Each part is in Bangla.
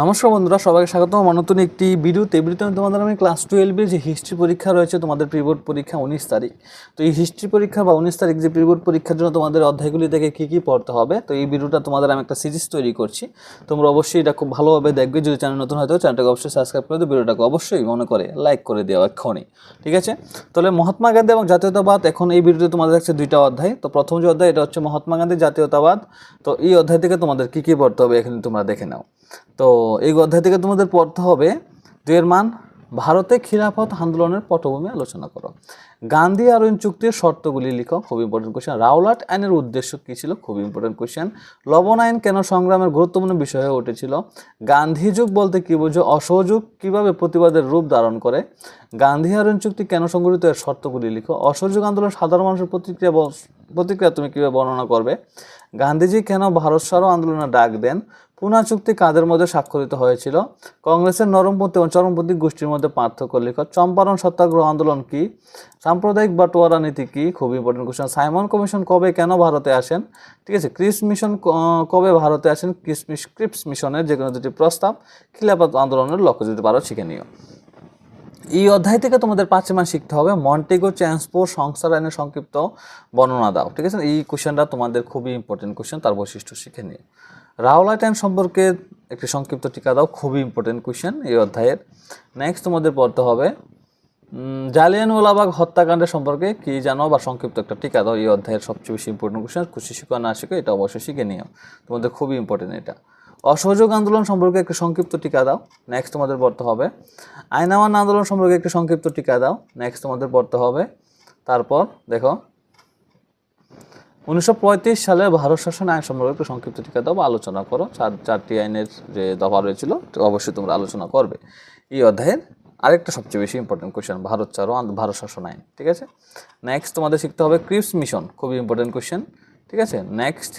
নমস্কার বন্ধুরা, সবাইকে স্বাগতম আমার নতুন একটি ভিডিওতে তোমাদের আমি ক্লাস 12-এর যে হিস্ট্রি পরীক্ষা রয়েছে তোমাদের প্রি বোর্ড পরীক্ষা 19 তারিখ। তো এই হিস্ট্রি পরীক্ষা বা 19 তারিখ যে প্রি বোর্ড পরীক্ষার জন্য তোমাদের অধ্যায়গুলি থেকে কী কী পড়তে হবে, তো এই ভিডিওটা তোমাদের আমি একটা সিরিজ তৈরি করছি। তোমরা অবশ্যই এটা খুব ভালোভাবে দেখবে। যদি চ্যানেল নতুন হয়তো চ্যানেলটাকে অবশ্যই সাবস্ক্রাইব করে দিও, ভিডিওটাকে অবশ্যই মনে করে লাইক করে দেওয়া এক্ষুনি, ঠিক আছে? তাহলে মহাত্মা গান্ধী এবং জাতীয়তাবাদ, এখন এই ভিডিওতে তোমাদের কাছে দুইটা অধ্যায়। তো প্রথম যে অধ্যায় এটা হচ্ছে মহাত্মা গান্ধী জাতীয়তাবাদ। তো এই অধ্যায় থেকে তোমাদের কী কী পড়তে হবে এখানে তোমরা দেখে নাও। তো এই অধ্যায় থেকে তোমাদের পড়তে হবে 2 এর মান ভারতে খিলাফত আন্দোলনের পটভূমি আলোচনা করো। গান্ধী আরোইন চুক্তির শর্তগুলি লিখো, খুব ইম্পর্টেন্ট কোশ্চেন। রাওলাট আইনের উদ্দেশ্য কী ছিল, খুব ইম্পর্টেন্ট কোশ্চেন। লবণ আইন কেন সংগ্রামের গুরুত্বপূর্ণ বিষয় হয়ে উঠেছিল। গান্ধী যুগ বলতে কী বোঝো, অসহযোগ কীভাবে প্রতিবাদের রূপ ধারণ করে। গান্ধী আরোইন চুক্তি কেন সংগঠিত, এর শর্তগুলি লিখো। অসহযোগ আন্দোলন সাধারণ মানুষের প্রতিক্রিয়া তুমি কীভাবে বর্ণনা করবে। গান্ধীজি কেন ভারত ছাড়ো আন্দোলনের ডাক দেন। পুনা চুক্তি কাদের মধ্যে স্বাক্ষরিত হয়েছিল। কংগ্রেসের নরমপন্থী এবং চরমপন্থী গোষ্ঠীর মধ্যে পার্থক্য লিখো। চম্পারণ সত্যাগ্রহ আন্দোলন কি, সাম্প্রদায়িক বাটোয়ারা নীতি কি, খুব ইম্পর্টেন্ট কোশ্চেন। সাইমন কমিশন কবে কেন ভারতে আসেন, ঠিক আছে। ক্রিপস মিশন কবে ভারতে আসেন। ক্রিপস মিশনের যে কোনো দুটি প্রস্তাব খিলাফত আন্দোলনের লক্ষ্য, যদি পারো শিখে নিও। এই অধ্যায় থেকে তোমাদের 5 মান শিখতে হবে। মন্টেগো ট্রান্সপোর্ট সংস্থার আইনের সংক্ষিপ্ত বর্ণনা দাও, ঠিক আছে। এই কোশ্চেনটা তোমাদের খুবই ইম্পর্টেন্ট কোশ্চেন, তার বৈশিষ্ট্য শিখে নিও। রাওলাট আইন সম্পর্কে একটি সংক্ষিপ্ত টিকা দাও, খুবই ইম্পর্টেন্ট কোশ্চেন এই অধ্যায়ের। নেক্সট তোমাদের পড়তে হবে জালিয়ানওয়ালাবাগ হত্যাকাণ্ডের সম্পর্কে কি জানো বা সংক্ষিপ্ত একটা টিকা দাও। এই অধ্যায়ের সবচেয়ে বেশি ইম্পর্টেন্ট কোশ্চেন, খুশি শিখো না শিখো এটা অবশ্যই শিখে নিও, তোমাদের খুবই ইম্পর্টেন্ট এটা। অসহযোগ আন্দোলন সম্পর্কে একটি সংক্ষিপ্ত টিকা দাও। নেক্সট তোমাদের পড়তে হবে আইনামান আন্দোলন সম্পর্কে একটি সংক্ষিপ্ত টিকা দাও। নেক্সট তোমাদের পড়তে হবে, তারপর দেখো 1935 সালে ভারত শাসন আইন সম্পর্কে একটু সংক্ষিপ্ত টিকা দাও বা আলোচনা করো। চারটি আইনের যে দফা রয়েছিল অবশ্যই তোমরা আলোচনা করবে। এই অধ্যায়ের আরেকটা সবচেয়ে বেশি ইম্পর্টেন্ট কোশ্চেন, ভারত ছাড়ো ভারত শাসন আইন, ঠিক আছে। নেক্সট তোমাদের শিখতে হবে ক্রিপস মিশন, খুবই ইম্পর্টেন্ট কোশ্চেন, ঠিক আছে। নেক্সট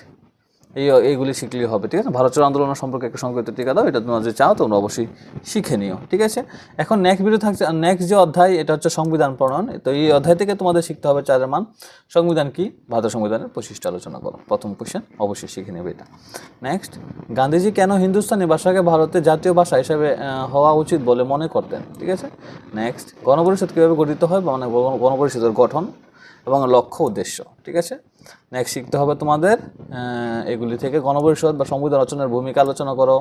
এইগুলি শিখলেই হবে, ঠিক আছে। ভারত ছাড়ো আন্দোলন সম্পর্কে একটা সংক্ষিপ্ত টিকা দাও, এটা তোমরা যে চাও তোমরা অবশ্যই শিখে নিও, ঠিক আছে। এখন নেক্সট ভিডিও থাকছে, নেক্সট যে অধ্যায় এটা হচ্ছে সংবিধান প্রণয়ন। তো এই অধ্যায় থেকে তোমাদের শিখতে হবে 4 এর মান সংবিধান কি, ভারতের সংবিধানের বৈশিষ্ট্য আলোচনা করো। প্রথম কোশ্চেন অবশ্যই শিখে নেবে এটা। নেক্সট গান্ধীজি কেন হিন্দুস্তানি ভাষাকে ভারতের জাতীয় ভাষা হিসেবে হওয়া উচিত বলে মনে করতেন, ঠিক আছে। নেক্সট গণপরিষদ কীভাবে গঠিত হয়, মানে গণপরিষদের গঠন এবং লক্ষ্য উদ্দেশ্য, ঠিক আছে। নেক্সট শিখতে হবে তোমাদের এগুলি থেকে গণপরিষদ বা সংবিধান রচনার ভূমিকা আলোচনা করো।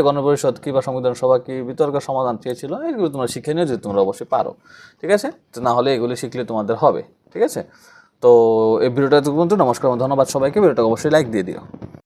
গণপরিষদ কী বা সংবিধান সভা কী, বিতর্কের সমাধান চেয়েছিল, এগুলো তোমরা শিখে নিও যদি তোমরা অবশ্যই পারো, ঠিক আছে। তো না হলে এগুলি শিখলে তোমাদের হবে, ঠিক আছে। তো এই ভিডিওটা পর্যন্ত। নমস্কার, ধন্যবাদ সবাইকে। ভিডিওটা অবশ্যই লাইক দিয়ে দিও।